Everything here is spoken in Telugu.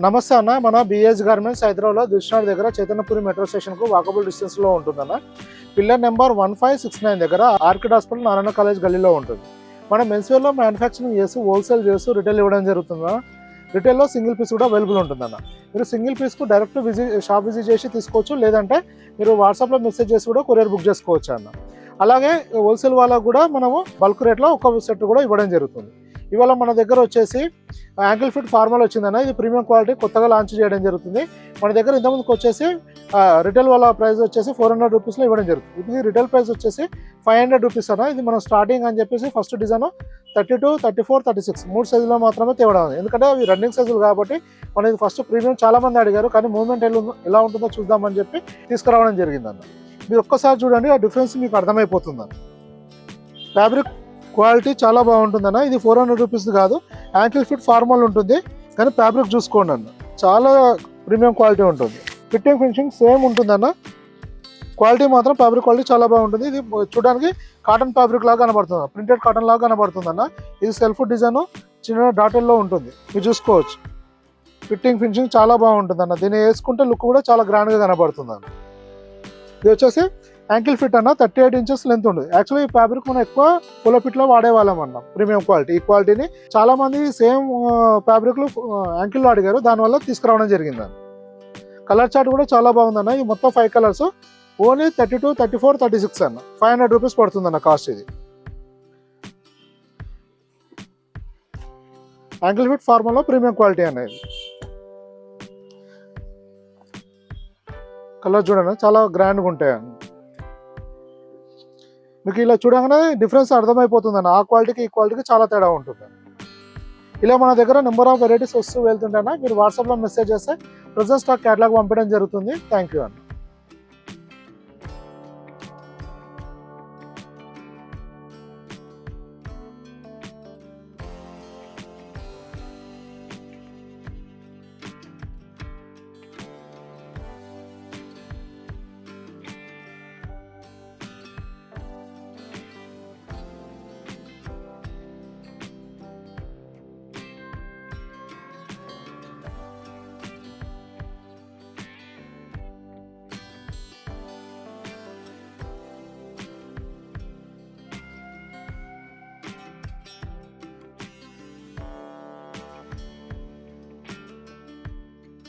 నమస్తే అన్న. మన బిఎస్ గార్మెంట్స్ హైదరాబాద్లో దిల్షుఖ్నగర్ దగ్గర చైతన్యపురి మెట్రో స్టేషన్కు వాకబుల్ డిస్టెన్స్లో ఉంటుందన్న. పిల్లర్ నెంబర్ 1569 దగ్గర ఆర్కిడ్ హాస్పిటల్ నారాయణ కాలేజ్ గల్లీలో ఉంటుంది. మనం మెన్స్వేర్లో మ్యానుఫ్యాక్చరింగ్ చేసి హోల్సేల్ చేస్తూ రిటైల్ ఇవ్వడం జరుగుతుందన్న. రిటైల్లో సింగిల్ పీస్ కూడా అవైలబుల్ ఉంటుందన్న. మీరు సింగిల్ పీస్కు డైరెక్ట్ షాప్ విజిట్ చేసి తీసుకోవచ్చు, లేదంటే మీరు వాట్సాప్లో మెసేజ్ చేసి కూడా కొరియర్ బుక్ చేసుకోవచ్చు అన్న. అలాగే హోల్సేల్ వాళ్ళకు కూడా మనము బల్క్ రేట్లో ఒక సెట్ కూడా ఇవ్వడం జరుగుతుంది. ఇవాళ మన దగ్గర వచ్చేసి యాంకిల్ ఫిట్ ఫార్మల్ వచ్చిందన్న. ఇది ప్రీమియం క్వాలిటీ కొత్తగా లాంచ్ చేయడం జరుగుతుంది. మన దగ్గర ఇంతకుముందుకు వచ్చేసి రిటైల్ వాళ్ళ ప్రైస్ వచ్చేసి 400 రూపీస్లో ఇవ్వడం జరుగుతుంది. ఇది రిటైల్ ప్రైస్ వచ్చేసి 500 రూపీస్ అన్న. ఇది మనం స్టార్టింగ్ అని చెప్పేసి ఫస్ట్ డిజైన్ 32, 34, 36 3 సైజులో మాత్రమే తేవడం, ఎందుకంటే అవి రన్నింగ్ సైజులు కాబట్టి మన ఇది ఫస్ట్ ప్రీమియం చాలామంది అడిగారు, కానీ మూవ్మెంట్ ఎలా ఉంటుందో చూద్దామని చెప్పి తీసుకురావడం జరిగిందన్న. మీరు ఒక్కసారి చూడండి, ఆ డిఫరెన్స్ మీకు అర్థమైపోతుందన్న. ఫ్యాబ్రిక్ క్వాలిటీ చాలా బాగుంటుందన్న. ఇది 400 రూపీస్ కాదు, యాంకిల్ ఫిట్ ఫార్మల్ ఉంటుంది, కానీ ఫ్యాబ్రిక్ చూసుకోండి అన్న, చాలా ప్రీమియం క్వాలిటీ ఉంటుంది. ఫిట్టింగ్ ఫినిషింగ్ సేమ్ ఉంటుందన్న. క్వాలిటీ మాత్రం ఫ్యాబ్రిక్ క్వాలిటీ చాలా బాగుంటుంది. ఇది చూడడానికి కాటన్ ఫ్యాబ్రిక్ లాగా కనబడుతుంది, ప్రింటెడ్ కాటన్ లాగా కనబడుతుందన్న. ఇది సెల్ఫ్ డిజైన్ చిన్న డాటెల్లో ఉంటుంది, మీరు చూసుకోవచ్చు. ఫిట్టింగ్ ఫినిషింగ్ చాలా బాగుంటుందన్న. దీన్ని వేసుకుంటే లుక్ కూడా చాలా గ్రాండ్గా కనబడుతుందన్న. ఇది వచ్చేసి యాంకిల్ ఫిట్ అన్న, 38 ఇంచెస్ లెంత్ ఉంటుంది. యాక్చువల్లీ ఈ ఫ్యాబ్రిక్ మనం ఎక్కువ ఫుల్ ఫిట్లో వాడేవాళ్ళం అన్న. ప్రీమియం క్వాలిటీ, ఈ క్వాలిటీని చాలా మంది సేమ్ ఫ్యాబ్రిక్లు యాంకిల్లో అడిగారు, దానివల్ల తీసుకురావడం జరిగింది. కలర్ చార్ట్ కూడా చాలా బాగుందన్న. ఈ మొత్తం 5 కలర్స్ ఓన్లీ 32, 34, 36 అన్న. 500 రూపీస్ పడుతుందన్న కాస్ట్. ఇది యాంకిల్ ఫిట్ ఫార్మల్లో ప్రీమియం క్వాలిటీ అనేది. కలర్ చూడండి, చాలా గ్రాండ్గా ఉంటాయి. మీకు ఇలా చూడగానే డిఫరెన్స్ అర్థమైపోతుందన్న. ఆ క్వాలిటీకి ఈ క్వాలిటీకి చాలా తేడా ఉంటుంది. ఇలా మన దగ్గర నెంబర్ ఆఫ్ వెరైటీస్ వస్తూ వెళ్తుంటాయన్న. మీరు వాట్సాప్లో మెసేజ్ చేస్తే ప్రజెంట్ స్టాక్ క్యాటలాగ్ పంపించడం జరుగుతుంది. థ్యాంక్ యూ అన్న.